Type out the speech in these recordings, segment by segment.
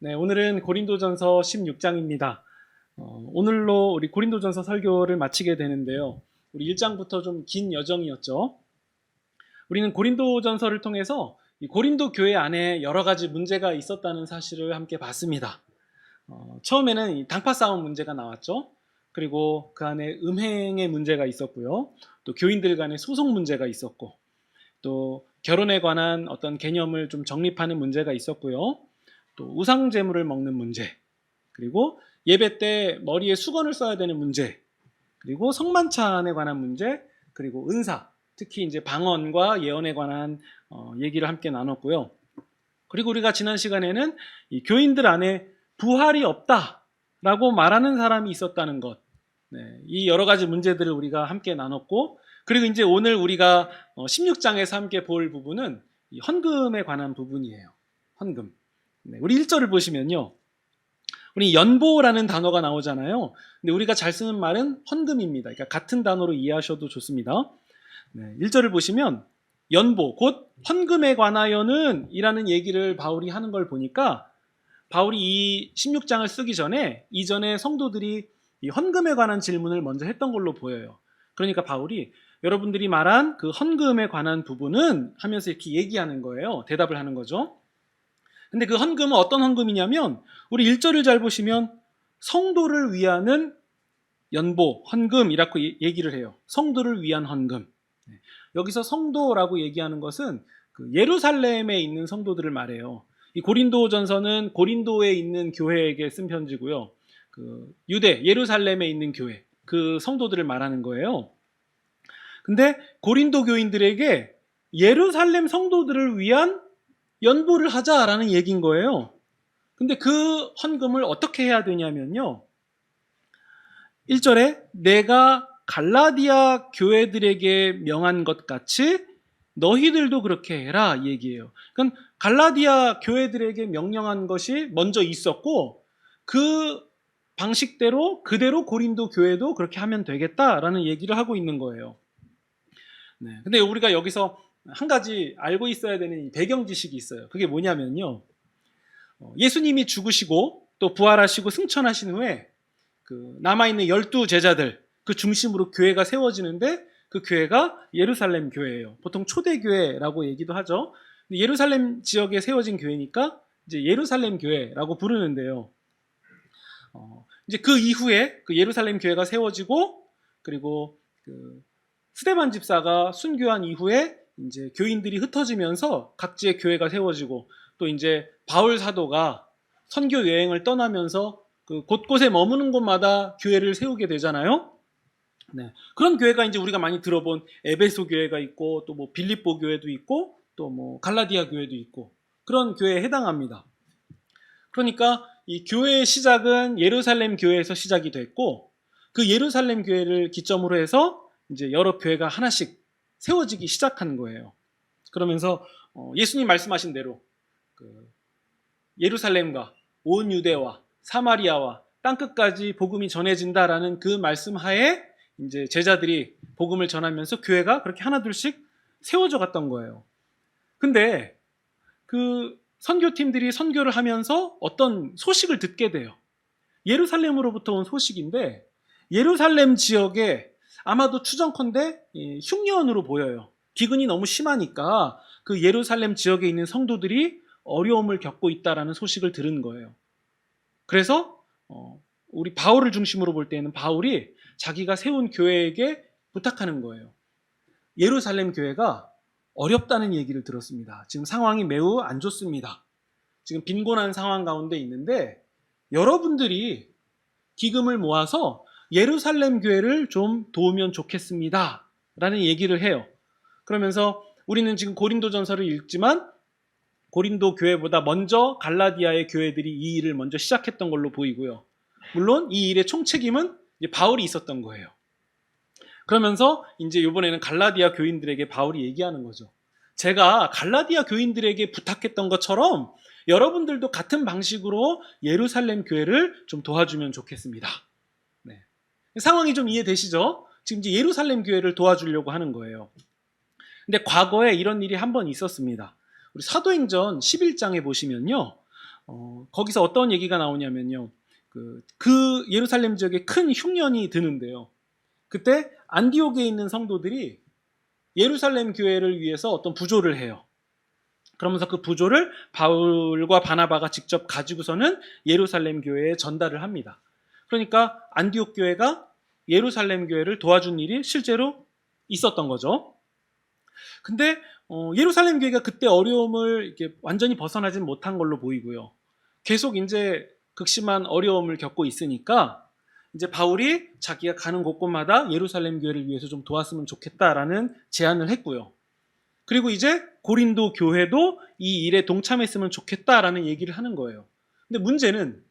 네, 오늘은 고린도전서 16장입니다. 오늘로 우리 고린도전서 설교를 마치게 되는데요. 우리 1장부터 좀 긴 여정이었죠. 우리는 고린도전서를 통해서 이 고린도 교회 안에 여러 가지 문제가 있었다는 사실을 함께 봤습니다. 처음에는 이 당파 싸움 문제가 나왔죠. 그리고 그 안에 음행의 문제가 있었고요. 또 교인들 간의 소송 문제가 있었고, 또 결혼에 관한 어떤 개념을 좀 정립하는 문제가 있었고요. 또 우상 제물을 먹는 문제, 그리고 예배 때 머리에 수건을 써야 되는 문제, 그리고 성만찬에 관한 문제, 그리고 은사, 특히 이제 방언과 예언에 관한 얘기를 함께 나눴고요. 그리고 우리가 지난 시간에는 이 교인들 안에 부활이 없다라고 말하는 사람이 있었다는 것, 이 여러 가지 문제들을 우리가 함께 나눴고, 그리고 이제 오늘 우리가 16장에서 함께 볼 부분은 이 헌금에 관한 부분이에요. 헌금. 우리 1절을 보시면요, 우리 연보라는 단어가 나오잖아요. 근데 우리가 잘 쓰는 말은 헌금입니다. 그러니까 같은 단어로 이해하셔도 좋습니다. 1절을 보시면 연보, 곧 헌금에 관하여는 이라는 얘기를 바울이 하는 걸 보니까, 바울이 이 16장을 쓰기 전에 이전에 성도들이 이 헌금에 관한 질문을 먼저 했던 걸로 보여요. 그러니까 바울이 여러분들이 말한 그 헌금에 관한 부분은 하면서 이렇게 얘기하는 거예요. 대답을 하는 거죠. 근데 그 헌금은 어떤 헌금이냐면, 우리 1절을 잘 보시면 성도를 위하는 연보, 헌금이라고 얘기를 해요. 성도를 위한 헌금. 여기서 성도라고 얘기하는 것은 그 예루살렘에 있는 성도들을 말해요. 이 고린도전서는 고린도에 있는 교회에게 쓴 편지고요. 그 유대, 예루살렘에 있는 교회, 그 성도들을 말하는 거예요. 근데 고린도 교인들에게 예루살렘 성도들을 위한 연보를 하자라는 얘기인 거예요. 근데 그 헌금을 어떻게 해야 되냐면요, 1절에 내가 갈라디아 교회들에게 명한 것 같이 너희들도 그렇게 해라 얘기해요. 그럼 갈라디아 교회들에게 명령한 것이 먼저 있었고, 그 방식대로 그대로 고린도 교회도 그렇게 하면 되겠다라는 얘기를 하고 있는 거예요. 근데 우리가 여기서 한 가지 알고 있어야 되는 이 배경 지식이 있어요. 그게 뭐냐면요, 예수님이 죽으시고 또 부활하시고 승천하신 후에 그 남아있는 12제자들 그 중심으로 교회가 세워지는데, 그 교회가 예루살렘 교회예요. 보통 초대교회라고 얘기도 하죠. 예루살렘 지역에 세워진 교회니까 이제 예루살렘 교회라고 부르는데요. 이제 그 이후에 그 예루살렘 교회가 세워지고, 그리고 그 스데반 집사가 순교한 이후에 이제 교인들이 흩어지면서 각지의 교회가 세워지고, 또 이제 바울 사도가 선교 여행을 떠나면서 그 곳곳에 머무는 곳마다 교회를 세우게 되잖아요. 그런 교회가 이제 우리가 많이 들어본 에베소 교회가 있고, 또 뭐 빌립보 교회도 있고, 또 뭐 갈라디아 교회도 있고, 그런 교회에 해당합니다. 그러니까 이 교회의 시작은 예루살렘 교회에서 시작이 됐고, 그 예루살렘 교회를 기점으로 해서 이제 여러 교회가 하나씩 세워지기 시작한 거예요. 그러면서 예수님 말씀하신 대로 그 예루살렘과 온 유대와 사마리아와 땅끝까지 복음이 전해진다라는 그 말씀 하에 이제 제자들이 복음을 전하면서 교회가 그렇게 하나둘씩 세워져 갔던 거예요. 근데 그 선교팀들이 선교를 하면서 어떤 소식을 듣게 돼요. 예루살렘으로부터 온 소식인데, 예루살렘 지역에 아마도 추정컨대 흉년으로 보여요. 기근이 너무 심하니까 그 예루살렘 지역에 있는 성도들이 어려움을 겪고 있다라는 소식을 들은 거예요. 그래서 우리 바울을 중심으로 볼 때는 바울이 자기가 세운 교회에게 부탁하는 거예요. 예루살렘 교회가 어렵다는 얘기를 들었습니다. 지금 상황이 매우 안 좋습니다. 지금 빈곤한 상황 가운데 있는데 여러분들이 기금을 모아서 예루살렘 교회를 좀 도우면 좋겠습니다 라는 얘기를 해요. 그러면서 우리는 지금 고린도전서를 읽지만 고린도 교회보다 먼저 갈라디아의 교회들이 이 일을 먼저 시작했던 걸로 보이고요. 물론 이 일의 총책임은 이제 바울이 있었던 거예요. 그러면서 이제 이번에는 갈라디아 교인들에게 바울이 얘기하는 거죠. 제가 갈라디아 교인들에게 부탁했던 것처럼 여러분들도 같은 방식으로 예루살렘 교회를 좀 도와주면 좋겠습니다. 상황이 좀 이해되시죠? 지금 이제 예루살렘 교회를 도와주려고 하는 거예요. 근데 과거에 이런 일이 한 번 있었습니다. 우리 사도행전 11장에 보시면요, 거기서 어떤 얘기가 나오냐면요. 그 예루살렘 지역에 큰 흉년이 드는데요. 그때 안디옥에 있는 성도들이 예루살렘 교회를 위해서 어떤 부조를 해요. 그러면서 그 부조를 바울과 바나바가 직접 가지고서는 예루살렘 교회에 전달을 합니다. 그러니까 안디옥 교회가 예루살렘 교회를 도와준 일이 실제로 있었던 거죠. 근데 예루살렘 교회가 그때 어려움을 이렇게 완전히 벗어나진 못한 걸로 보이고요. 계속 이제 극심한 어려움을 겪고 있으니까 이제 바울이 자기가 가는 곳곳마다 예루살렘 교회를 위해서 좀 도왔으면 좋겠다라는 제안을 했고요. 그리고 이제 고린도 교회도 이 일에 동참했으면 좋겠다라는 얘기를 하는 거예요. 근데 문제는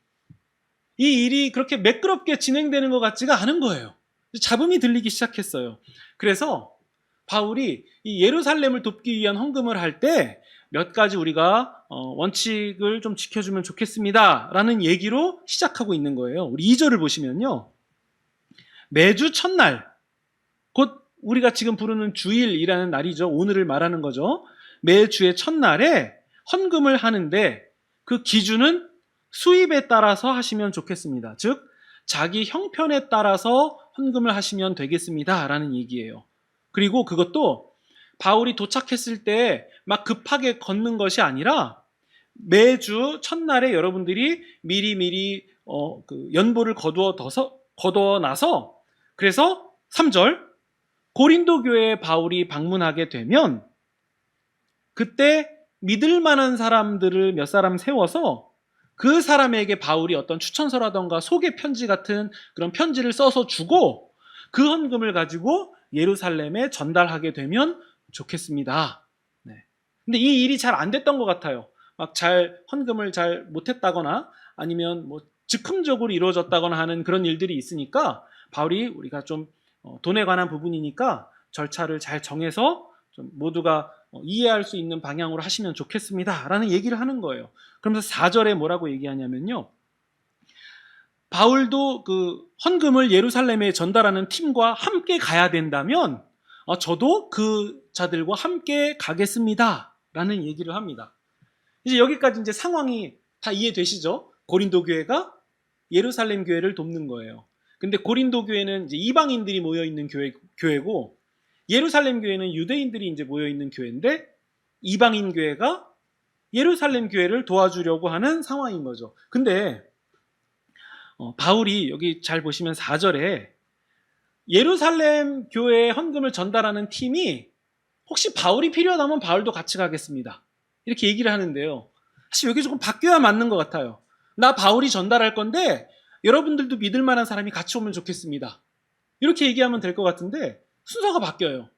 이 일이 그렇게 매끄럽게 진행되는 것 같지가 않은 거예요. 잡음이 들리기 시작했어요. 그래서 바울이 이 예루살렘을 돕기 위한 헌금을 할 때 몇 가지 우리가 원칙을 좀 지켜주면 좋겠습니다 라는 얘기로 시작하고 있는 거예요. 우리 2절을 보시면요. 매주 첫날, 곧 우리가 지금 부르는 주일이라는 날이죠. 오늘을 말하는 거죠. 매주의 첫날에 헌금을 하는데 그 기준은 수입에 따라서 하시면 좋겠습니다. 즉 자기 형편에 따라서 헌금을 하시면 되겠습니다 라는 얘기예요. 그리고 그것도 바울이 도착했을 때 막 급하게 걷는 것이 아니라 매주 첫날에 여러분들이 미리미리 그 연보를 거두어 나서 그래서 3절 고린도 교회에 바울이 방문하게 되면 그때 믿을 만한 사람들을 몇 사람 세워서 그 사람에게 바울이 어떤 추천서라던가 소개 편지 같은 그런 편지를 써서 주고 그 헌금을 가지고 예루살렘에 전달하게 되면 좋겠습니다. 네. 근데 이 일이 잘 안 됐던 것 같아요. 막 헌금을 잘 못했다거나 아니면 뭐 즉흥적으로 이루어졌다거나 하는 그런 일들이 있으니까 바울이 우리가 좀 돈에 관한 부분이니까 절차를 잘 정해서 좀 모두가 이해할 수 있는 방향으로 하시면 좋겠습니다 라는 얘기를 하는 거예요. 그러면서 4절에 뭐라고 얘기하냐면요. 바울도 그 헌금을 예루살렘에 전달하는 팀과 함께 가야 된다면 저도 그 자들과 함께 가겠습니다 라는 얘기를 합니다. 이제 여기까지 이제 상황이 다 이해되시죠? 고린도 교회가 예루살렘 교회를 돕는 거예요. 근데 고린도 교회는 이제 이방인들이 모여 있는 교회고 예루살렘 교회는 유대인들이 이제 모여 있는 교회인데 이방인 교회가 예루살렘 교회를 도와주려고 하는 상황인 거죠. 근데 바울이 여기 잘 보시면 4절에 예루살렘 교회에 헌금을 전달하는 팀이 혹시 바울이 필요하다면 바울도 같이 가겠습니다. 이렇게 얘기를 하는데요. 사실 여기 조금 바뀌어야 맞는 것 같아요. 나 바울이 전달할 건데 여러분들도 믿을 만한 사람이 같이 오면 좋겠습니다. 이렇게 얘기하면 될 것 같은데 순서가 바뀌어요.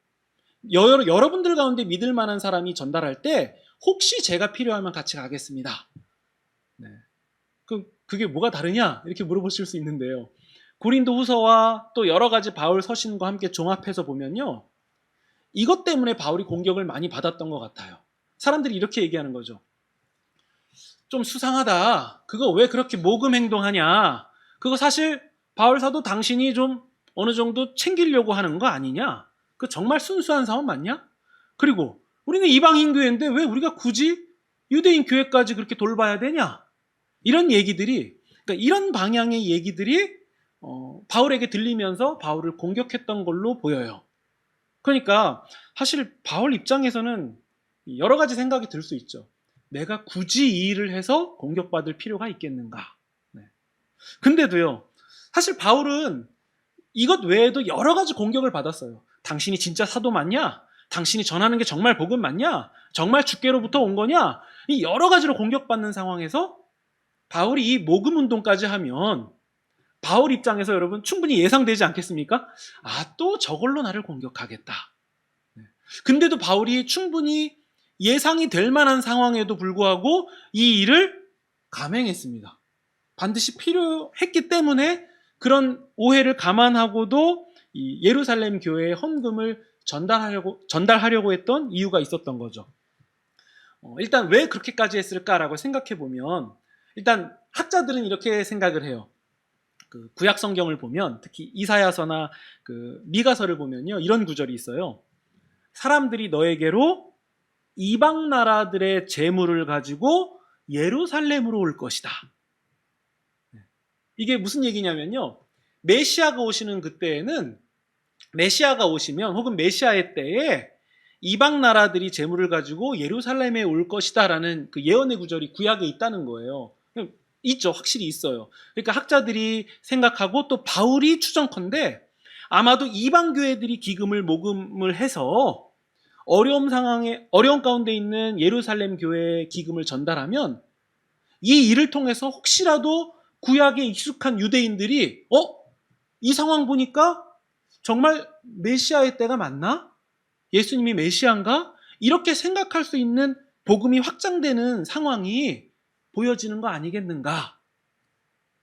여러분들 가운데 믿을 만한 사람이 전달할 때 혹시 제가 필요하면 같이 가겠습니다. 네. 그게 뭐가 다르냐? 이렇게 물어보실 수 있는데요. 고린도 후서와 또 여러 가지 바울 서신과 함께 종합해서 보면요. 이것 때문에 바울이 공격을 많이 받았던 것 같아요. 사람들이 이렇게 얘기하는 거죠. 좀 수상하다. 그거 왜 그렇게 모금 행동하냐? 그거 사실 바울 사도 당신이 좀 어느 정도 챙기려고 하는 거 아니냐? 그 정말 순수한 사원 맞냐? 그리고 우리는 이방인 교회인데 왜 우리가 굳이 유대인 교회까지 그렇게 돌봐야 되냐? 이런 얘기들이, 그러니까 이런 방향의 얘기들이 바울에게 들리면서 바울을 공격했던 걸로 보여요. 그러니까 사실 바울 입장에서는 여러 가지 생각이 들 수 있죠. 내가 굳이 이 일을 해서 공격받을 필요가 있겠는가? 네. 근데도요, 사실 바울은 이것 외에도 여러 가지 공격을 받았어요. 당신이 진짜 사도 맞냐? 당신이 전하는 게 정말 복음 맞냐? 정말 주께로부터 온 거냐? 이 여러 가지로 공격받는 상황에서 바울이 이 모금 운동까지 하면 바울 입장에서 여러분 충분히 예상되지 않겠습니까? 또 저걸로 나를 공격하겠다. 근데도 바울이 충분히 예상이 될 만한 상황에도 불구하고 이 일을 감행했습니다. 반드시 필요했기 때문에 그런 오해를 감안하고도 이 예루살렘 교회에 헌금을 전달하려고 했던 이유가 있었던 거죠. 일단 왜 그렇게까지 했을까라고 생각해 보면 일단 학자들은 이렇게 생각을 해요. 그 구약 성경을 보면 특히 이사야서나 그 미가서를 보면요 이런 구절이 있어요. 사람들이 너에게로 이방 나라들의 재물을 가지고 예루살렘으로 올 것이다. 이게 무슨 얘기냐면요. 메시아가 오시는 그때에는, 메시아가 오시면 혹은 메시아의 때에 이방 나라들이 재물을 가지고 예루살렘에 올 것이다라는 그 예언의 구절이 구약에 있다는 거예요. 있죠. 확실히 있어요. 그러니까 학자들이 생각하고 또 바울이 추정컨대 아마도 이방 교회들이 기금을 모금을 해서 어려운 가운데 있는 예루살렘 교회에 기금을 전달하면 이 일을 통해서 혹시라도 구약에 익숙한 유대인들이 이 상황 보니까 정말 메시아의 때가 맞나? 예수님이 메시아인가? 이렇게 생각할 수 있는 복음이 확장되는 상황이 보여지는 거 아니겠는가?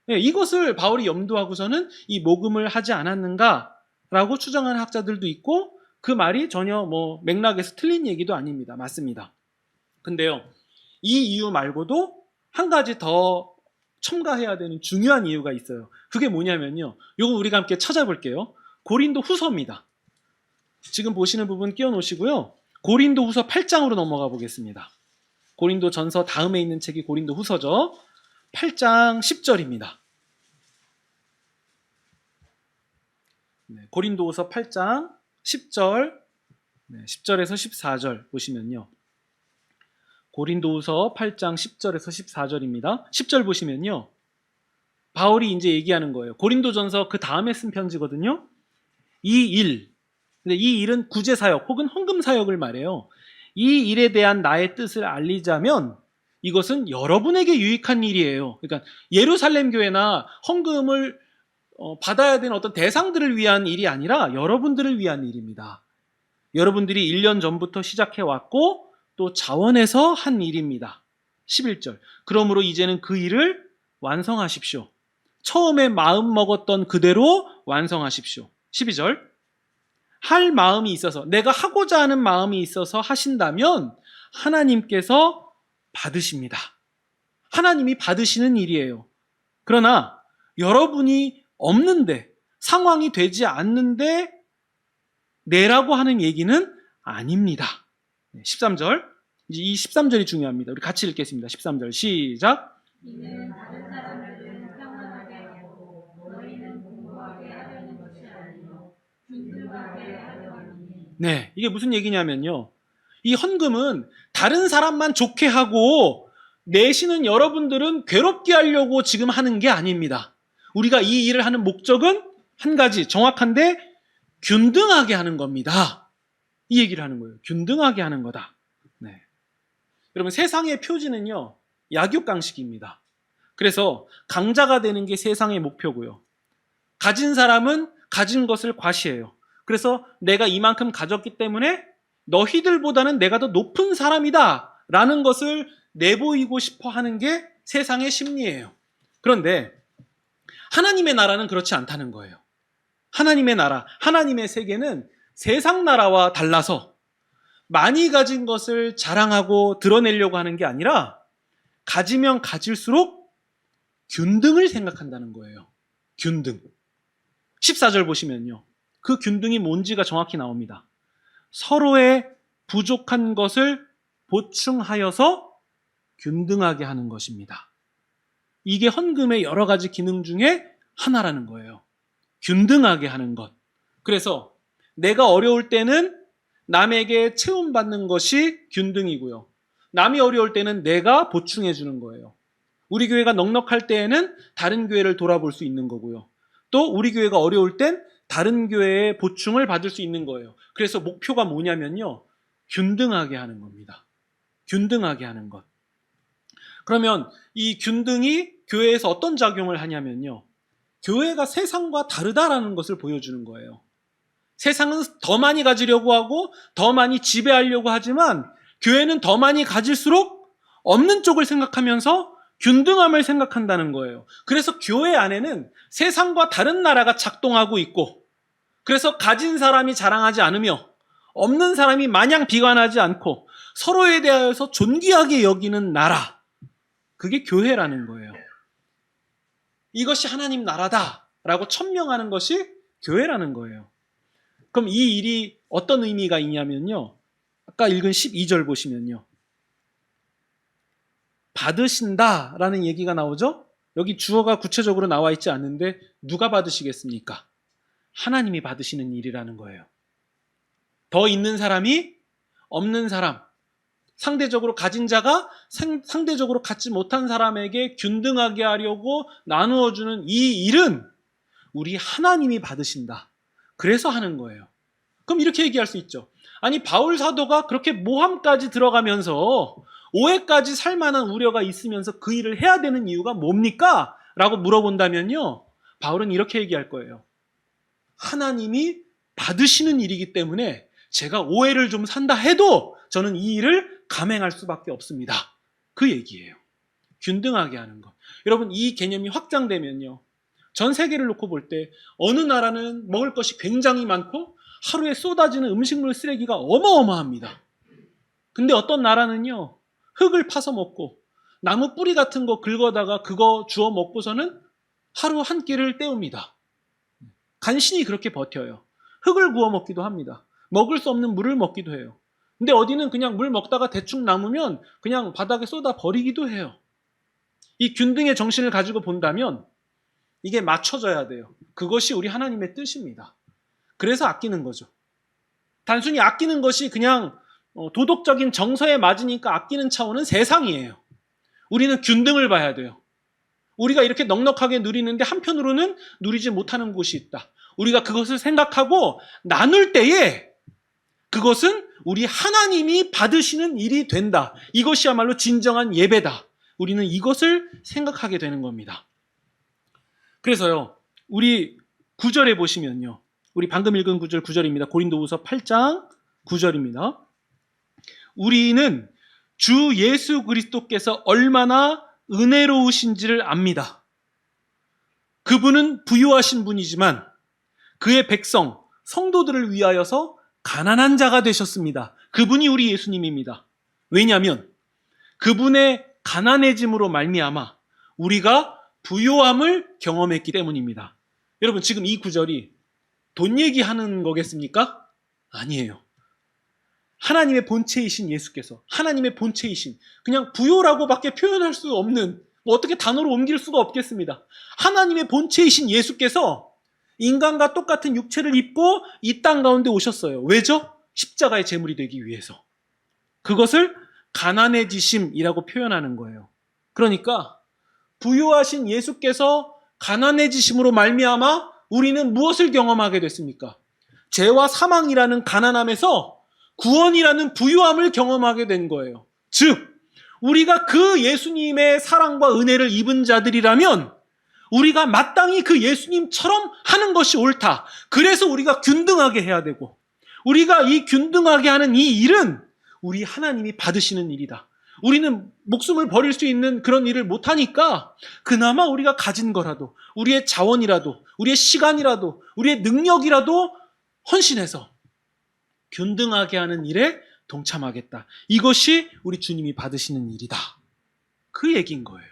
네, 이것을 바울이 염두하고서는 이 모금을 하지 않았는가라고 추정하는 학자들도 있고, 그 말이 전혀 맥락에서 틀린 얘기도 아닙니다. 맞습니다. 근데요, 이 이유 말고도 한 가지 더 첨가해야 되는 중요한 이유가 있어요. 그게 뭐냐면요, 이거 우리가 함께 찾아볼게요. 고린도 후서입니다. 지금 보시는 부분 띄워놓으시고요. 고린도 후서 8장으로 넘어가 보겠습니다. 고린도 전서 다음에 있는 책이 고린도 후서죠. 8장 10절입니다. 고린도 후서 8장 10절, 10절에서 14절 보시면요. 고린도 후서 8장 10절에서 14절입니다. 10절 보시면요. 바울이 이제 얘기하는 거예요. 고린도 전서 그 다음에 쓴 편지거든요. 근데 이 일은 구제사역 혹은 헌금사역을 말해요. 이 일에 대한 나의 뜻을 알리자면 이것은 여러분에게 유익한 일이에요. 그러니까 예루살렘 교회나 헌금을 받아야 되는 어떤 대상들을 위한 일이 아니라 여러분들을 위한 일입니다. 여러분들이 1년 전부터 시작해 왔고 또 자원해서 한 일입니다. 11절. 그러므로 이제는 그 일을 완성하십시오. 처음에 마음 먹었던 그대로 완성하십시오. 12절. 할 마음이 있어서, 내가 하고자 하는 마음이 있어서 하신다면 하나님께서 받으십니다. 하나님이 받으시는 일이에요. 그러나 여러분이 없는데, 상황이 되지 않는데 내라고 하는 얘기는 아닙니다. 13절. 이제 이 13절이 중요합니다. 우리 같이 읽겠습니다. 13절 시작. 이는 다른 사람들은 평안하게 하고 너희는 공부하게 하려는 것이 아니요 균등하게 하려 함이니. 네, 이게 무슨 얘기냐면요. 이 헌금은 다른 사람만 좋게 하고 내시는 여러분들은 괴롭게 하려고 지금 하는 게 아닙니다. 우리가 이 일을 하는 목적은 한 가지, 정확한데 균등하게 하는 겁니다. 이 얘기를 하는 거예요. 균등하게 하는 거다. 네. 여러분, 세상의 표지는요, 약육강식입니다. 그래서 강자가 되는 게 세상의 목표고요. 가진 사람은 가진 것을 과시해요. 그래서 내가 이만큼 가졌기 때문에 너희들보다는 내가 더 높은 사람이다 라는 것을 내보이고 싶어 하는 게 세상의 심리예요. 그런데 하나님의 나라는 그렇지 않다는 거예요. 하나님의 나라, 하나님의 세계는 세상 나라와 달라서 많이 가진 것을 자랑하고 드러내려고 하는 게 아니라 가지면 가질수록 균등을 생각한다는 거예요. 균등. 14절 보시면요. 그 균등이 뭔지가 정확히 나옵니다. 서로의 부족한 것을 보충하여서 균등하게 하는 것입니다. 이게 헌금의 여러 가지 기능 중에 하나라는 거예요. 균등하게 하는 것. 그래서 내가 어려울 때는 남에게 채움받는 것이 균등이고요. 남이 어려울 때는 내가 보충해 주는 거예요. 우리 교회가 넉넉할 때에는 다른 교회를 돌아볼 수 있는 거고요. 또 우리 교회가 어려울 땐 다른 교회의 보충을 받을 수 있는 거예요. 그래서 목표가 뭐냐면요. 균등하게 하는 겁니다. 균등하게 하는 것. 그러면 이 균등이 교회에서 어떤 작용을 하냐면요. 교회가 세상과 다르다라는 것을 보여주는 거예요. 세상은 더 많이 가지려고 하고 더 많이 지배하려고 하지만 교회는 더 많이 가질수록 없는 쪽을 생각하면서 균등함을 생각한다는 거예요. 그래서 교회 안에는 세상과 다른 나라가 작동하고 있고, 그래서 가진 사람이 자랑하지 않으며 없는 사람이 마냥 비관하지 않고 서로에 대하여서 존귀하게 여기는 나라, 그게 교회라는 거예요. 이것이 하나님 나라다라고 천명하는 것이 교회라는 거예요. 그럼 이 일이 어떤 의미가 있냐면요. 아까 읽은 12절 보시면요. 받으신다라는 얘기가 나오죠? 여기 주어가 구체적으로 나와 있지 않는데 누가 받으시겠습니까? 하나님이 받으시는 일이라는 거예요. 더 있는 사람이 없는 사람, 상대적으로 가진 자가 상대적으로 갖지 못한 사람에게 균등하게 하려고 나누어주는 이 일은 우리 하나님이 받으신다. 그래서 하는 거예요. 그럼 이렇게 얘기할 수 있죠. 아니, 바울 사도가 그렇게 모함까지 들어가면서 오해까지 살 만한 우려가 있으면서 그 일을 해야 되는 이유가 뭡니까? 라고 물어본다면요, 바울은 이렇게 얘기할 거예요. 하나님이 받으시는 일이기 때문에 제가 오해를 좀 산다 해도 저는 이 일을 감행할 수밖에 없습니다. 그 얘기예요. 균등하게 하는 것. 여러분, 이 개념이 확장되면요, 전 세계를 놓고 볼 때 어느 나라는 먹을 것이 굉장히 많고 하루에 쏟아지는 음식물 쓰레기가 어마어마합니다. 근데 어떤 나라는요, 흙을 파서 먹고 나무 뿌리 같은 거 긁어다가 그거 주워 먹고서는 하루 한 끼를 때웁니다. 간신히 그렇게 버텨요. 흙을 구워 먹기도 합니다. 먹을 수 없는 물을 먹기도 해요. 근데 어디는 그냥 물 먹다가 대충 남으면 그냥 바닥에 쏟아 버리기도 해요. 이 균등의 정신을 가지고 본다면 이게 맞춰져야 돼요. 그것이 우리 하나님의 뜻입니다. 그래서 아끼는 거죠. 단순히 아끼는 것이 그냥 도덕적인 정서에 맞으니까 아끼는 차원은 세상이에요. 우리는 균등을 봐야 돼요. 우리가 이렇게 넉넉하게 누리는데 한편으로는 누리지 못하는 곳이 있다. 우리가 그것을 생각하고 나눌 때에 그것은 우리 하나님이 받으시는 일이 된다. 이것이야말로 진정한 예배다. 우리는 이것을 생각하게 되는 겁니다. 그래서요, 우리 9절에 보시면요, 우리 방금 읽은 9절 9절입니다. 고린도후서 8장 9절입니다. 우리는 주 예수 그리스도께서 얼마나 은혜로우신지를 압니다. 그분은 부유하신 분이지만 그의 백성, 성도들을 위하여서 가난한 자가 되셨습니다. 그분이 우리 예수님입니다. 왜냐하면 그분의 가난해짐으로 말미암아 우리가 부요함을 경험했기 때문입니다. 여러분, 지금 이 구절이 돈 얘기하는 거겠습니까? 아니에요. 하나님의 본체이신 예수께서, 하나님의 본체이신, 그냥 부요라고밖에 표현할 수 없는, 어떻게 단어로 옮길 수가 없겠습니다. 하나님의 본체이신 예수께서 인간과 똑같은 육체를 입고 이 땅 가운데 오셨어요. 왜죠? 십자가의 제물이 되기 위해서. 그것을 가난해지심이라고 표현하는 거예요. 그러니까 부유하신 예수께서 가난해지심으로 말미암아 우리는 무엇을 경험하게 됐습니까? 죄와 사망이라는 가난함에서 구원이라는 부유함을 경험하게 된 거예요. 즉, 우리가 그 예수님의 사랑과 은혜를 입은 자들이라면 우리가 마땅히 그 예수님처럼 하는 것이 옳다. 그래서 우리가 균등하게 해야 되고, 우리가 이 균등하게 하는 이 일은 우리 하나님이 받으시는 일이다. 우리는 목숨을 버릴 수 있는 그런 일을 못하니까 그나마 우리가 가진 거라도, 우리의 자원이라도, 우리의 시간이라도, 우리의 능력이라도 헌신해서 균등하게 하는 일에 동참하겠다. 이것이 우리 주님이 받으시는 일이다. 그 얘기인 거예요.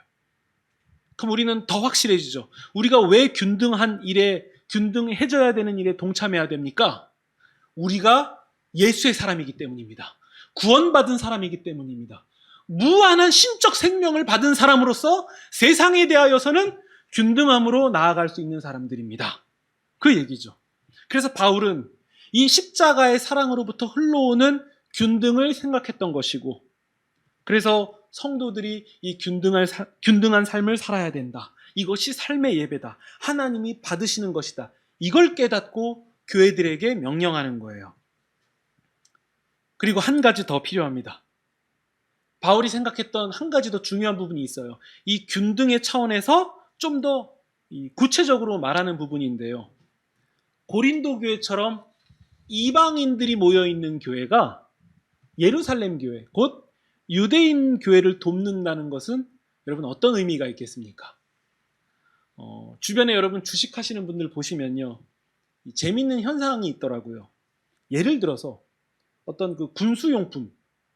그럼 우리는 더 확실해지죠. 우리가 왜 균등한 일에, 균등해져야 되는 일에 동참해야 됩니까? 우리가 예수의 사람이기 때문입니다. 구원받은 사람이기 때문입니다. 무한한 신적 생명을 받은 사람으로서 세상에 대하여서는 균등함으로 나아갈 수 있는 사람들입니다. 그 얘기죠. 그래서 바울은 이 십자가의 사랑으로부터 흘러오는 균등을 생각했던 것이고, 그래서 성도들이 이 균등한 삶을 살아야 된다. 이것이 삶의 예배다. 하나님이 받으시는 것이다. 이걸 깨닫고 교회들에게 명령하는 거예요. 그리고 한 가지 더 필요합니다. 바울이 생각했던 한 가지 더 중요한 부분이 있어요. 이 균등의 차원에서 좀 더 구체적으로 말하는 부분인데요. 고린도 교회처럼 이방인들이 모여있는 교회가 예루살렘 교회, 곧 유대인 교회를 돕는다는 것은 여러분 어떤 의미가 있겠습니까? 주변에 여러분 주식하시는 분들 보시면요, 재밌는 현상이 있더라고요. 예를 들어서 어떤 그 군수용품,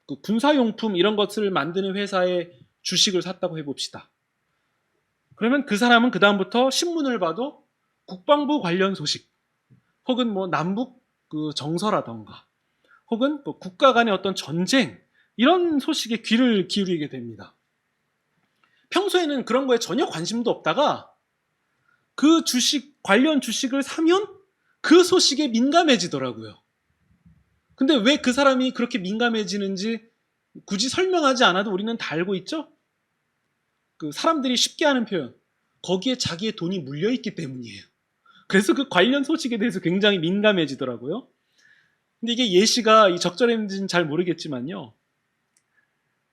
그 군사용품 이런 것을 만드는 회사에 주식을 샀다고 해봅시다. 그러면 그 사람은 그 다음부터 신문을 봐도 국방부 관련 소식, 혹은 뭐 남북 그 정서라던가, 혹은 뭐 국가 간의 어떤 전쟁, 이런 소식에 귀를 기울이게 됩니다. 평소에는 그런 거에 전혀 관심도 없다가 그 관련 주식을 사면 그 소식에 민감해지더라고요. 근데 왜 그 사람이 그렇게 민감해지는지 굳이 설명하지 않아도 우리는 다 알고 있죠? 그 사람들이 쉽게 하는 표현, 거기에 자기의 돈이 물려있기 때문이에요. 그래서 그 관련 소식에 대해서 굉장히 민감해지더라고요. 근데 이게 예시가 적절했는지는 잘 모르겠지만요.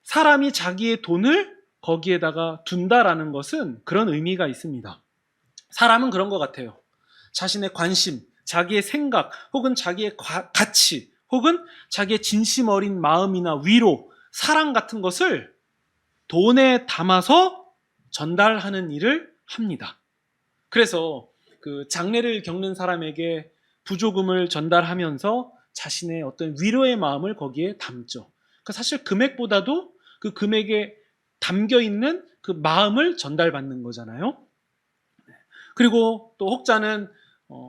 사람이 자기의 돈을 거기에다가 둔다라는 것은 그런 의미가 있습니다. 사람은 그런 것 같아요. 자신의 관심, 자기의 생각, 혹은 자기의 가치, 혹은 자기의 진심 어린 마음이나 위로, 사랑 같은 것을 돈에 담아서 전달하는 일을 합니다. 그래서 그 장례를 겪는 사람에게 부조금을 전달하면서 자신의 어떤 위로의 마음을 거기에 담죠. 그러니까 사실 금액보다도 그 금액에 담겨 있는 그 마음을 전달받는 거잖아요. 그리고 또 혹자는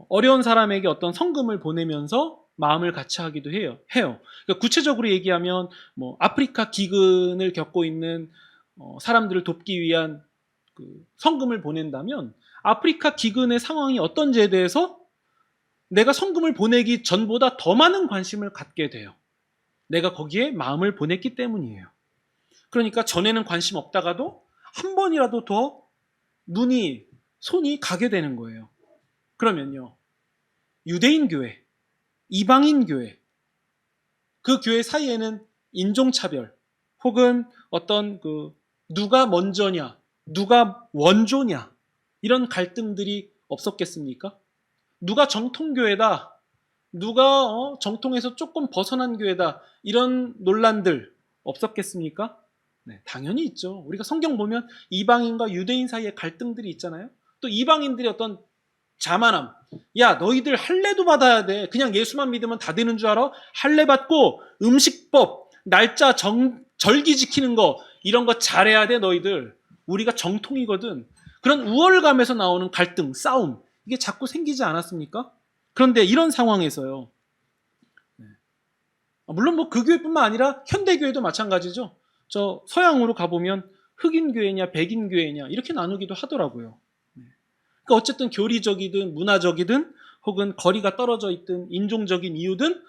어려운 사람에게 어떤 성금을 보내면서 마음을 같이 하기도 해요. 그러니까 구체적으로 얘기하면 뭐 아프리카 기근을 겪고 있는 사람들을 돕기 위한 그 성금을 보낸다면 아프리카 기근의 상황이 어떤지에 대해서 내가 성금을 보내기 전보다 더 많은 관심을 갖게 돼요. 내가 거기에 마음을 보냈기 때문이에요. 그러니까 전에는 관심 없다가도 한 번이라도 더 손이 가게 되는 거예요. 그러면요, 유대인 교회, 이방인 교회, 그 교회 사이에는 인종차별 혹은 어떤 누가 먼저냐, 누가 원조냐, 이런 갈등들이 없었겠습니까? 누가 정통교회다, 누가 정통에서 조금 벗어난 교회다, 이런 논란들 없었겠습니까? 네, 당연히 있죠. 우리가 성경 보면 이방인과 유대인 사이에 갈등들이 있잖아요. 또 이방인들의 어떤 자만함, 야 너희들 할례도 받아야 돼, 그냥 예수만 믿으면 다 되는 줄 알아? 할례 받고 음식법, 날짜 절기 지키는 거, 이런 거 잘해야 돼 너희들, 우리가 정통이거든. 그런 우월감에서 나오는 갈등, 싸움, 이게 자꾸 생기지 않았습니까? 그런데 이런 상황에서요, 물론 뭐 그 교회뿐만 아니라 현대교회도 마찬가지죠. 저 서양으로 가보면 흑인 교회냐 백인 교회냐 이렇게 나누기도 하더라고요. 그러니까 어쨌든 교리적이든 문화적이든 혹은 거리가 떨어져 있든 인종적인 이유든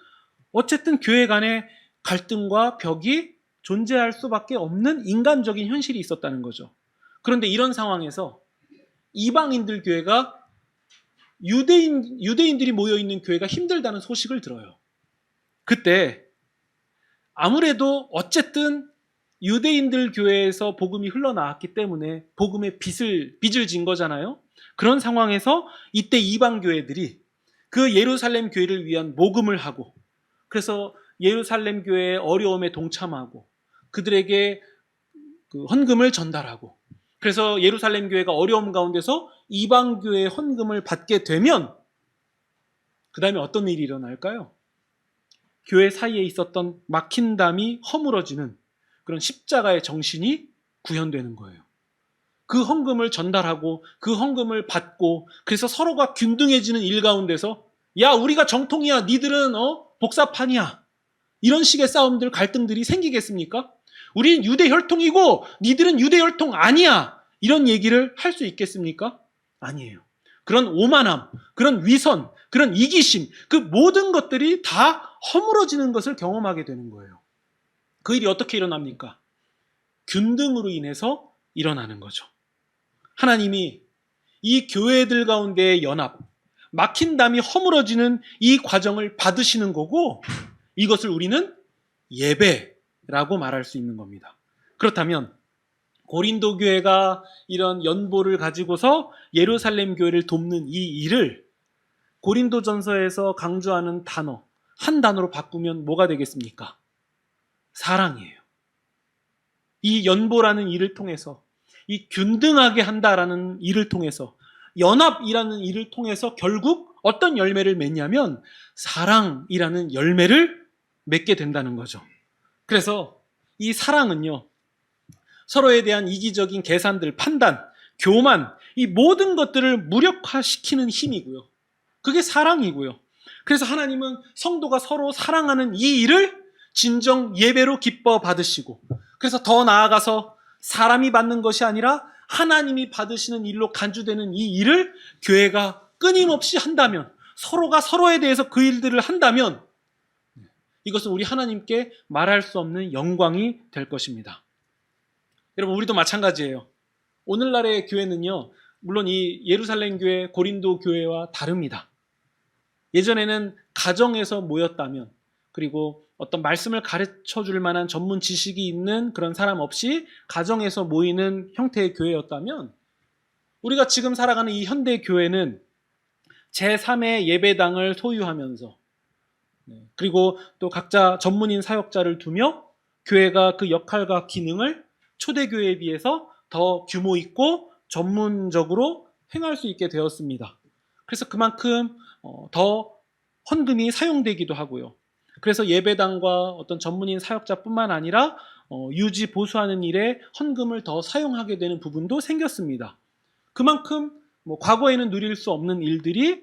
어쨌든 교회 간의 갈등과 벽이 존재할 수밖에 없는 인간적인 현실이 있었다는 거죠. 그런데 이런 상황에서 이방인들 교회가 유대인들이 모여있는 교회가 힘들다는 소식을 들어요. 그때 아무래도 어쨌든 유대인들 교회에서 복음이 흘러나왔기 때문에 복음의 빚을 진 거잖아요. 그런 상황에서 이때 이방 교회들이 그 예루살렘 교회를 위한 모금을 하고, 그래서 예루살렘 교회의 어려움에 동참하고 그들에게 그 헌금을 전달하고, 그래서 예루살렘 교회가 어려움 가운데서 이방 교회의 헌금을 받게 되면 그 다음에 어떤 일이 일어날까요? 교회 사이에 있었던 막힌 담이 허물어지는 그런 십자가의 정신이 구현되는 거예요. 그 헌금을 전달하고 그 헌금을 받고, 그래서 서로가 균등해지는 일 가운데서 야 우리가 정통이야, 니들은 복사판이야, 이런 식의 싸움들, 갈등들이 생기겠습니까? 우린 유대 혈통이고 니들은 유대 혈통 아니야, 이런 얘기를 할 수 있겠습니까? 아니에요. 그런 오만함, 그런 위선, 그런 이기심, 그 모든 것들이 다 허물어지는 것을 경험하게 되는 거예요. 그 일이 어떻게 일어납니까? 균등으로 인해서 일어나는 거죠. 하나님이 이 교회들 가운데의 연합, 막힌 담이 허물어지는 이 과정을 받으시는 거고, 이것을 우리는 예배라고 말할 수 있는 겁니다. 그렇다면 고린도 교회가 이런 연보를 가지고서 예루살렘 교회를 돕는 이 일을 고린도전서에서 강조하는 단어, 한 단어로 바꾸면 뭐가 되겠습니까? 사랑이에요. 이 연보라는 일을 통해서, 이 균등하게 한다라는 일을 통해서, 연합이라는 일을 통해서 결국 어떤 열매를 맺냐면 사랑이라는 열매를 맺게 된다는 거죠. 그래서 이 사랑은요, 서로에 대한 이기적인 계산들, 판단, 교만, 이 모든 것들을 무력화시키는 힘이고요. 그게 사랑이고요. 그래서 하나님은 성도가 서로 사랑하는 이 일을 진정 예배로 기뻐 받으시고, 그래서 더 나아가서 사람이 받는 것이 아니라 하나님이 받으시는 일로 간주되는 이 일을 교회가 끊임없이 한다면, 서로가 서로에 대해서 그 일들을 한다면 이것은 우리 하나님께 말할 수 없는 영광이 될 것입니다. 여러분, 우리도 마찬가지예요. 오늘날의 교회는요, 물론 이 예루살렘 교회, 고린도 교회와 다릅니다. 예전에는 가정에서 모였다면, 그리고 어떤 말씀을 가르쳐 줄 만한 전문 지식이 있는 그런 사람 없이 가정에서 모이는 형태의 교회였다면, 우리가 지금 살아가는 이 현대 교회는 제3의 예배당을 소유하면서, 그리고 또 각자 전문인 사역자를 두며 교회가 그 역할과 기능을 초대교회에 비해서 더 규모 있고 전문적으로 행할 수 있게 되었습니다. 그래서 그만큼 더 헌금이 사용되기도 하고요. 그래서 예배당과 어떤 전문인 사역자뿐만 아니라 유지 보수하는 일에 헌금을 더 사용하게 되는 부분도 생겼습니다. 그만큼 과거에는 누릴 수 없는 일들이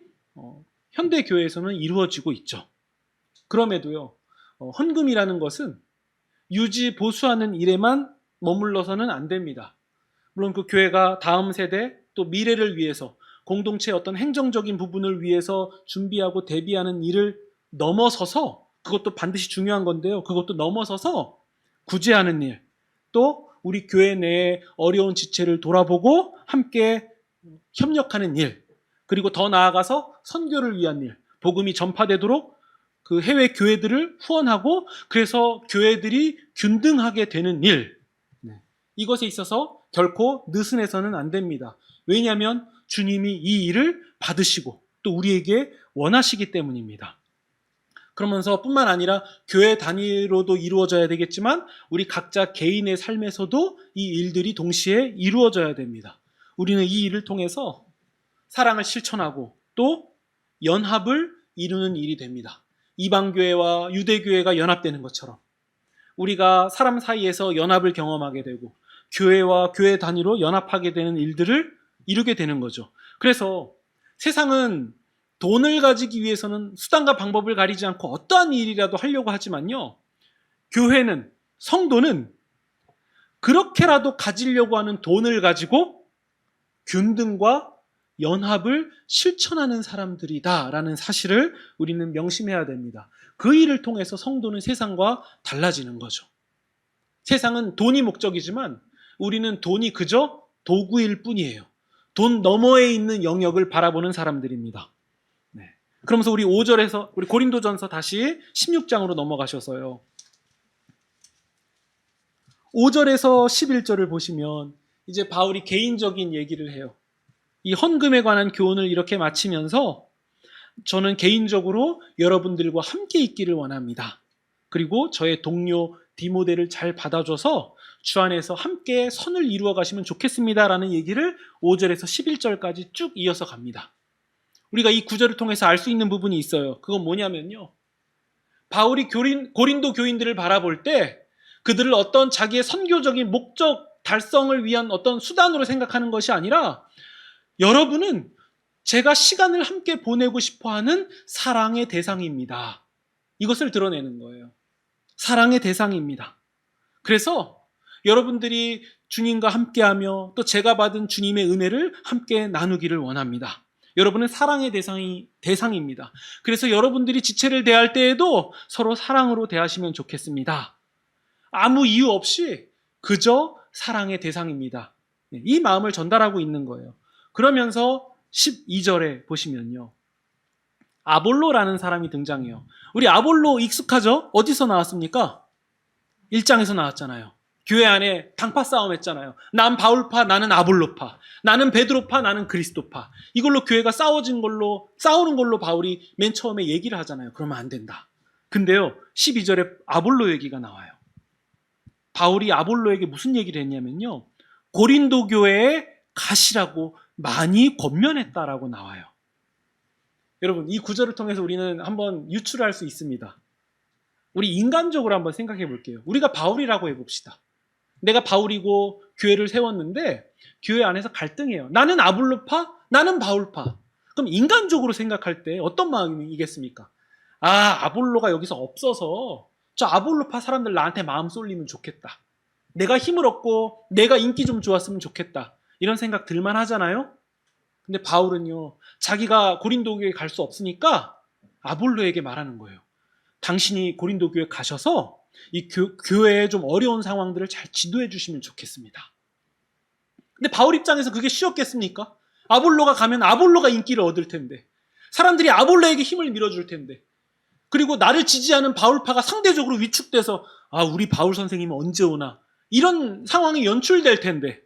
현대 교회에서는 이루어지고 있죠. 그럼에도요, 헌금이라는 것은 유지 보수하는 일에만 머물러서는 안 됩니다. 물론 그 교회가 다음 세대 또 미래를 위해서 공동체의 어떤 행정적인 부분을 위해서 준비하고 대비하는 일을 넘어서서, 그것도 반드시 중요한 건데요, 그것도 넘어서서 구제하는 일, 또 우리 교회 내의 어려운 지체를 돌아보고 함께 협력하는 일, 그리고 더 나아가서 선교를 위한 일, 복음이 전파되도록 그 해외 교회들을 후원하고 그래서 교회들이 균등하게 되는 일, 이것에 있어서 결코 느슨해서는 안 됩니다. 왜냐하면 주님이 이 일을 받으시고 또 우리에게 원하시기 때문입니다. 그러면서 뿐만 아니라 교회 단위로도 이루어져야 되겠지만 우리 각자 개인의 삶에서도 이 일들이 동시에 이루어져야 됩니다. 우리는 이 일을 통해서 사랑을 실천하고 또 연합을 이루는 일이 됩니다. 이방교회와 유대교회가 연합되는 것처럼 우리가 사람 사이에서 연합을 경험하게 되고 교회와 교회 단위로 연합하게 되는 일들을 이루게 되는 거죠. 그래서 세상은 돈을 가지기 위해서는 수단과 방법을 가리지 않고 어떠한 일이라도 하려고 하지만요, 교회는, 성도는 그렇게라도 가지려고 하는 돈을 가지고 균등과 연합을 실천하는 사람들이다라는 사실을 우리는 명심해야 됩니다. 그 일을 통해서 성도는 세상과 달라지는 거죠. 세상은 돈이 목적이지만 우리는 돈이 그저 도구일 뿐이에요. 돈 너머에 있는 영역을 바라보는 사람들입니다. 네. 그러면서 우리 5절에서 우리 고린도전서 다시 16장으로 넘어가셔서요, 5절에서 11절을 보시면 이제 바울이 개인적인 얘기를 해요. 이 헌금에 관한 교훈을 이렇게 마치면서 저는 개인적으로 여러분들과 함께 있기를 원합니다. 그리고 저의 동료 디모데를 잘 받아줘서 주 안에서 함께 선을 이루어 가시면 좋겠습니다라는 얘기를 5절에서 11절까지 쭉 이어서 갑니다. 우리가 이 구절을 통해서 알 수 있는 부분이 있어요. 그건 뭐냐면요, 바울이 고린도 교인들을 바라볼 때 그들을 어떤 자기의 선교적인 목적 달성을 위한 어떤 수단으로 생각하는 것이 아니라 여러분은 제가 시간을 함께 보내고 싶어하는 사랑의 대상입니다. 이것을 드러내는 거예요. 사랑의 대상입니다. 그래서 여러분들이 주님과 함께하며 또 제가 받은 주님의 은혜를 함께 나누기를 원합니다. 여러분은 사랑의 대상입니다. 그래서 여러분들이 지체를 대할 때에도 서로 사랑으로 대하시면 좋겠습니다. 아무 이유 없이 그저 사랑의 대상입니다. 이 마음을 전달하고 있는 거예요. 그러면서 12절에 보시면요, 아볼로라는 사람이 등장해요. 우리 아볼로 익숙하죠? 어디서 나왔습니까? 1장에서 나왔잖아요. 교회 안에 당파 싸움 했잖아요. 난 바울파, 나는 아볼로파, 나는 베드로파, 나는 그리스도파. 이걸로 교회가 싸우는 걸로 바울이 맨 처음에 얘기를 하잖아요. 그러면 안 된다. 근데요, 12절에 아볼로 얘기가 나와요. 바울이 아볼로에게 무슨 얘기를 했냐면요, 고린도 교회에 가시라고 많이 권면했다라고 나와요. 여러분, 이 구절을 통해서 우리는 한번 유출할 수 있습니다. 우리 인간적으로 한번 생각해 볼게요. 우리가 바울이라고 해봅시다. 내가 바울이고 교회를 세웠는데 교회 안에서 갈등해요. 나는 아볼로파, 나는 바울파. 그럼 인간적으로 생각할 때 어떤 마음이겠습니까? 아볼로가 여기서 없어서 저 아볼로파 사람들 나한테 마음 쏠리면 좋겠다. 내가 힘을 얻고 내가 인기 좀 좋았으면 좋겠다. 이런 생각 들만 하잖아요. 근데 바울은요, 자기가 고린도 교회에 갈 수 없으니까 아볼로에게 말하는 거예요. 당신이 고린도 교회에 가셔서 이 교회의 좀 어려운 상황들을 잘 지도해 주시면 좋겠습니다. 근데 바울 입장에서 그게 쉬웠겠습니까? 아볼로가 가면 아볼로가 인기를 얻을 텐데, 사람들이 아볼로에게 힘을 밀어줄 텐데, 그리고 나를 지지하는 바울파가 상대적으로 위축돼서 우리 바울 선생님은 언제 오나, 이런 상황이 연출될 텐데,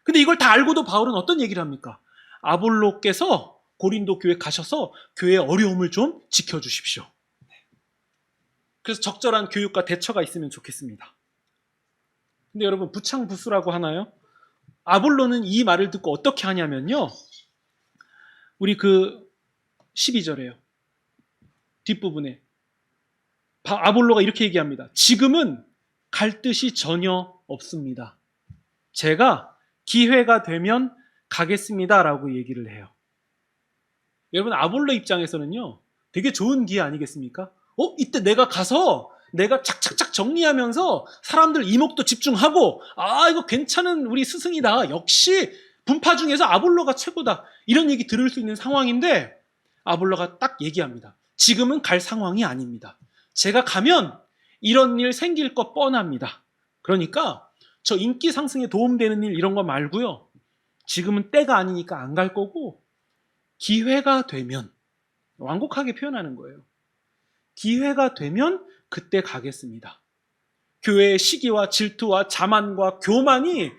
근데 이걸 다 알고도 바울은 어떤 얘기를 합니까? 아볼로께서 고린도 교회 가셔서 교회의 어려움을 좀 지켜주십시오. 그래서 적절한 교육과 대처가 있으면 좋겠습니다. 근데 여러분, 부창부수라고 하나요? 아볼로는 이 말을 듣고 어떻게 하냐면요, 우리 12절에요. 뒷부분에 아볼로가 이렇게 얘기합니다. 지금은 갈 뜻이 전혀 없습니다. 제가 기회가 되면 가겠습니다 라고 얘기를 해요. 여러분, 아볼로 입장에서는요, 되게 좋은 기회 아니겠습니까? 이때 내가 가서 내가 착착착 정리하면서 사람들 이목도 집중하고, 이거 괜찮은 우리 스승이다, 역시 분파 중에서 아볼로가 최고다, 이런 얘기 들을 수 있는 상황인데, 아볼로가 딱 얘기합니다. 지금은 갈 상황이 아닙니다. 제가 가면 이런 일 생길 거 뻔합니다. 그러니까 저 인기 상승에 도움되는 일 이런 거 말고요, 지금은 때가 아니니까 안 갈 거고, 기회가 되면, 완곡하게 표현하는 거예요. 기회가 되면 그때 가겠습니다. 교회의 시기와 질투와 자만과 교만이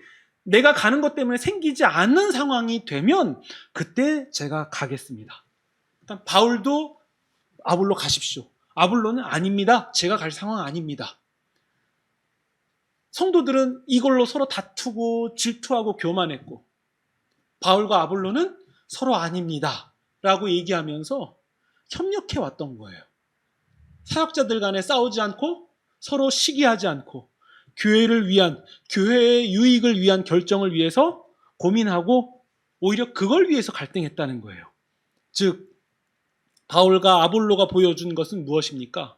내가 가는 것 때문에 생기지 않는 상황이 되면 그때 제가 가겠습니다. 일단 바울도 아볼로 가십시오. 아볼로는 아닙니다. 제가 갈 상황 아닙니다. 성도들은 이걸로 서로 다투고 질투하고 교만했고, 바울과 아볼로는 서로 아닙니다 라고 얘기하면서 협력해 왔던 거예요. 사역자들 간에 싸우지 않고 서로 시기하지 않고 교회를 위한, 교회의 유익을 위한 결정을 위해서 고민하고 오히려 그걸 위해서 갈등했다는 거예요. 즉, 바울과 아볼로가 보여준 것은 무엇입니까?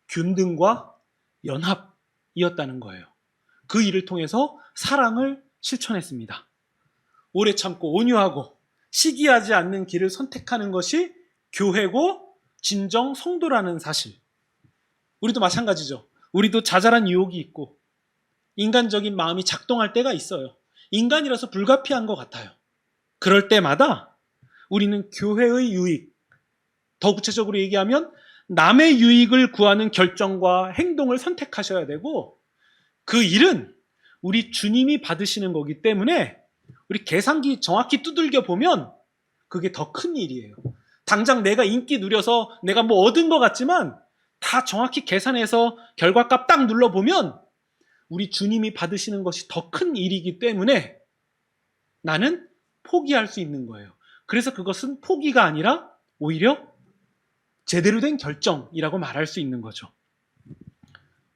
균등과 연합이었다는 거예요. 그 일을 통해서 사랑을 실천했습니다. 오래 참고 온유하고 시기하지 않는 길을 선택하는 것이 교회고 진정 성도라는 사실. 우리도 마찬가지죠. 우리도 자잘한 유혹이 있고 인간적인 마음이 작동할 때가 있어요. 인간이라서 불가피한 것 같아요. 그럴 때마다 우리는 교회의 유익, 더 구체적으로 얘기하면 남의 유익을 구하는 결정과 행동을 선택하셔야 되고, 그 일은 우리 주님이 받으시는 거기 때문에 우리 계산기 정확히 두들겨 보면 그게 더 큰 일이에요. 당장 내가 인기 누려서 내가 뭐 얻은 것 같지만 다 정확히 계산해서 결과값 딱 눌러보면 우리 주님이 받으시는 것이 더 큰 일이기 때문에 나는 포기할 수 있는 거예요. 그래서 그것은 포기가 아니라 오히려 제대로 된 결정이라고 말할 수 있는 거죠.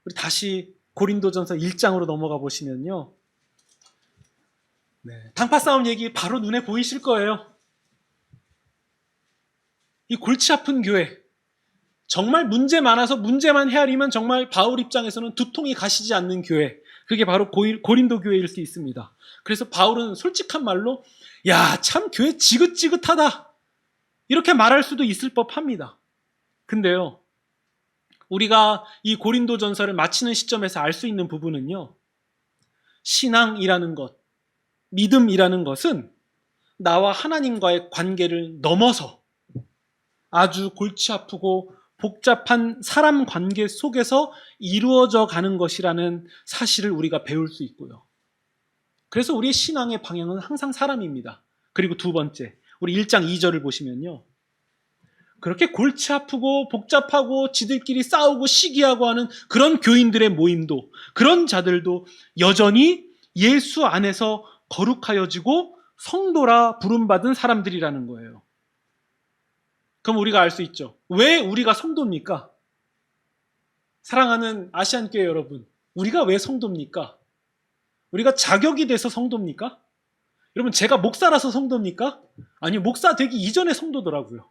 우리 다시 고린도전서 1장으로 넘어가 보시면요, 당파 싸움 얘기 바로 눈에 보이실 거예요. 이 골치 아픈 교회, 정말 문제 많아서 문제만 헤아리면 정말 바울 입장에서는 두통이 가시지 않는 교회, 그게 바로 고린도 교회일 수 있습니다. 그래서 바울은 솔직한 말로 참 교회 지긋지긋하다 이렇게 말할 수도 있을 법합니다. 근데요, 우리가 이 고린도전서를 마치는 시점에서 알 수 있는 부분은요, 신앙이라는 것, 믿음이라는 것은 나와 하나님과의 관계를 넘어서 아주 골치 아프고 복잡한 사람 관계 속에서 이루어져 가는 것이라는 사실을 우리가 배울 수 있고요. 그래서 우리의 신앙의 방향은 항상 사람입니다. 그리고 두 번째, 우리 1장 2절을 보시면요, 그렇게 골치 아프고 복잡하고 지들끼리 싸우고 시기하고 하는 그런 교인들의 모임도, 그런 자들도 여전히 예수 안에서 거룩하여지고 성도라 부름받은 사람들이라는 거예요. 그럼 우리가 알 수 있죠. 왜 우리가 성도입니까? 사랑하는 아시안교회 여러분, 우리가 왜 성도입니까? 우리가 자격이 돼서 성도입니까? 여러분, 제가 목사라서 성도입니까? 아니요, 목사 되기 이전에 성도더라고요.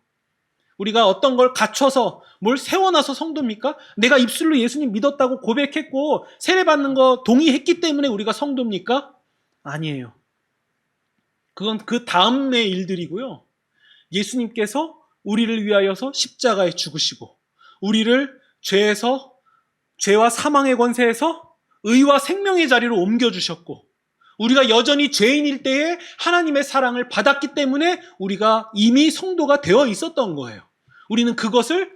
우리가 어떤 걸 갖춰서 뭘 세워놔서 성도입니까? 내가 입술로 예수님 믿었다고 고백했고 세례받는 거 동의했기 때문에 우리가 성도입니까? 아니에요. 그건 그 다음의 일들이고요. 예수님께서 우리를 위하여서 십자가에 죽으시고 우리를 죄와 사망의 권세에서 의와 생명의 자리로 옮겨주셨고 우리가 여전히 죄인일 때에 하나님의 사랑을 받았기 때문에 우리가 이미 성도가 되어 있었던 거예요. 우리는 그것을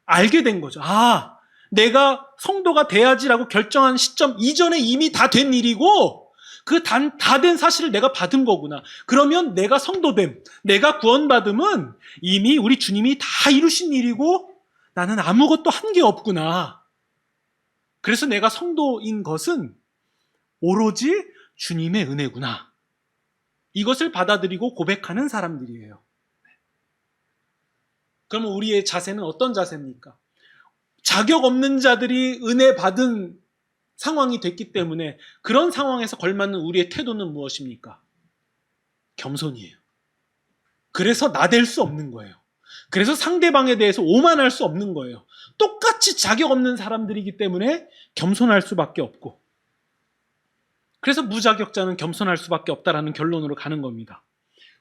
알게 된 거죠. 아, 내가 성도가 돼야지라고 결정한 시점 이전에 이미 다 된 일이고 그 다 된 사실을 내가 받은 거구나. 그러면 내가 성도됨, 내가 구원받음은 이미 우리 주님이 다 이루신 일이고 나는 아무것도 한 게 없구나. 그래서 내가 성도인 것은 오로지 주님의 은혜구나. 이것을 받아들이고 고백하는 사람들이에요. 그러면 우리의 자세는 어떤 자세입니까? 자격 없는 자들이 은혜 받은 상황이 됐기 때문에 그런 상황에서 걸맞는 우리의 태도는 무엇입니까? 겸손이에요. 그래서 나댈 수 없는 거예요. 그래서 상대방에 대해서 오만할 수 없는 거예요. 똑같이 자격 없는 사람들이기 때문에 겸손할 수밖에 없고 그래서 무자격자는 겸손할 수밖에 없다라는 결론으로 가는 겁니다.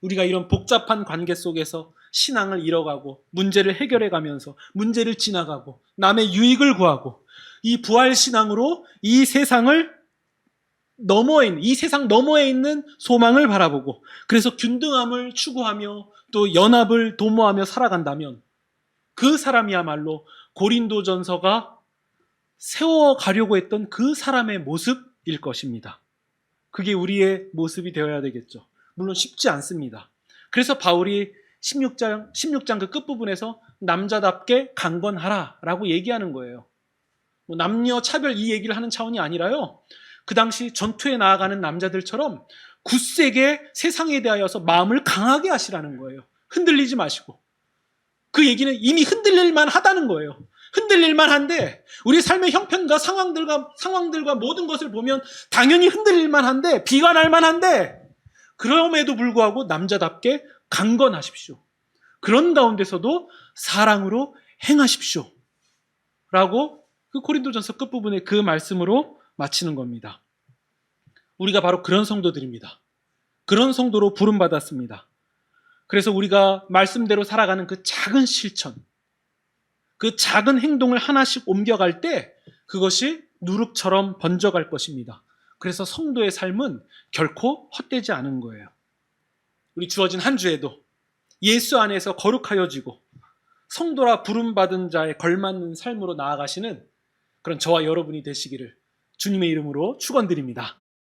우리가 이런 복잡한 관계 속에서 신앙을 잃어가고 문제를 해결해 가면서 문제를 지나가고 남의 유익을 구하고 이 부활신앙으로 이 세상 너머에 있는 소망을 바라보고 그래서 균등함을 추구하며 또 연합을 도모하며 살아간다면 그 사람이야말로 고린도전서가 세워가려고 했던 그 사람의 모습일 것입니다. 그게 우리의 모습이 되어야 되겠죠. 물론 쉽지 않습니다. 그래서 바울이 16장 그 끝부분에서 남자답게 강건하라 라고 얘기하는 거예요. 뭐 남녀 차별 이 얘기를 하는 차원이 아니라요. 그 당시 전투에 나아가는 남자들처럼 굳세게 세상에 대하여서 마음을 강하게 하시라는 거예요. 흔들리지 마시고. 그 얘기는 이미 흔들릴만 하다는 거예요. 흔들릴만 한데 우리 삶의 형편과 상황들과 모든 것을 보면 당연히 흔들릴만 한데 비관할만 한데 그럼에도 불구하고 남자답게 강건하십시오. 그런 가운데서도 사랑으로 행하십시오. 라고 그 고린도전서 끝부분에 그 말씀으로 마치는 겁니다. 우리가 바로 그런 성도들입니다. 그런 성도로 부름받았습니다. 그래서 우리가 말씀대로 살아가는 그 작은 실천, 그 작은 행동을 하나씩 옮겨갈 때 그것이 누룩처럼 번져갈 것입니다. 그래서 성도의 삶은 결코 헛되지 않은 거예요. 우리 주어진 한 주에도 예수 안에서 거룩하여지고 성도라 부름받은 자에 걸맞는 삶으로 나아가시는 그런 저와 여러분이 되시기를 주님의 이름으로 축원드립니다.